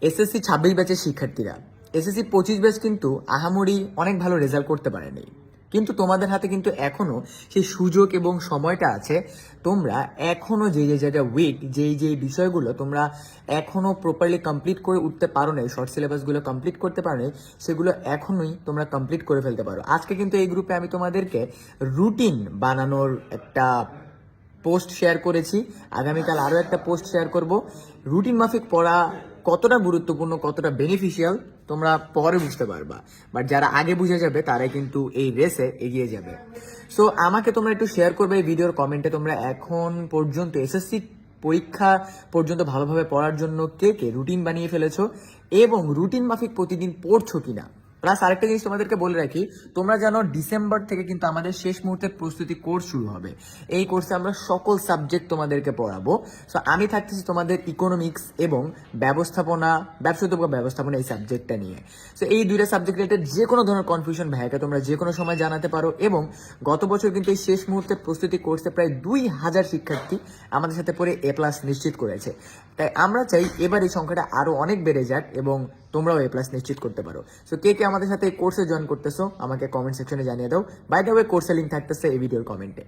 SSC 26 ব্যাচের শিক্ষার্থীরা, SSC 25 batch কিন্তু আহামরি অনেক ভালো রেজাল্ট করতে পারেনি, কিন্তু তোমাদের হাতে কিন্তু এখনো সেই সুযোগ এবং সময়টা আছে। তোমরা এখনো যে যে যেটা উইক, যেই বিষয়গুলো তোমরা এখনো প্রপারলি কমপ্লিট করে উঠতে পারো না, শর্ট সিলেবাসগুলো কমপ্লিট করতে পারো না, সেগুলো এখনোই তোমরা কমপ্লিট করে ফেলতে পারো। আজকে কিন্তু এই গ্রুপে আমি তোমাদেরকে রুটিন বানানোর একটা পোস্ট শেয়ার করেছি, আগামীকাল আরও একটা পোস্ট শেয়ার করব। রুটিন মাফিক পড়া কতটা গুরুত্বপূর্ণ, কতটা বেনিফিশিয়াল তোমরা পরে বুঝতে পারবা, বাট যারা আগে বুঝে যাবে তারাই কিন্তু এই রেসে এগিয়ে যাবে। সো আমাকে তোমরা একটু শেয়ার করবে এই ভিডিওর কমেন্টে, তোমরা এখন পর্যন্ত এসএসসি পরীক্ষা পর্যন্ত ভালোভাবে পড়ার জন্য কে কে রুটিন বানিয়ে ফেলেছো এবং রুটিন মাফিক প্রতিদিন পড়ছো কিনা। প্লাস আরেকটা জিনিস তোমাদেরকে বলে রাখি, তোমরা জানো ডিসেম্বর থেকে কিন্তু আমাদের শেষ মুহূর্তের প্রস্তুতি কোর্স শুরু হবে। এই কোর্সে আমরা সকল সাবজেক্ট তোমাদেরকে পড়াবো। সো আমি থাকতেছি তোমাদের ইকোনমিক্স এবং ব্যবস্থাপনা, ব্যবসায়িক ব্যবস্থাপনা এই সাবজেক্টটা নিয়ে। সো এই দুইটা সাবজেক্ট রিলেটেড যে কোনো ধরনের কনফিউশন ভাইকে তোমরা যে কোনো সময় জানাতে পারো। এবং গত বছর কিন্তু এই শেষ মুহূর্তের প্রস্তুতি কোর্সে প্রায় 2000 শিক্ষার্থী আমাদের সাথে পড়ে এ প্লাস নিশ্চিত করেছে। তাই আমরা চাই এবার এই সংখ্যাটা আরও অনেক বেড়ে যাক এবং তোমরাও এ প্লাস নিশ্চিত করতে পারো। সো কে কে আমাদের সাথে এই কোর্সে জয়েন করতেছো আমাকে কমেন্ট সেকশনে জানিয়ে দাও। বাই দ্য ওয়ে, কোর্সের লিঙ্ক থাকতেছে এই ভিডিওর কমেন্টে।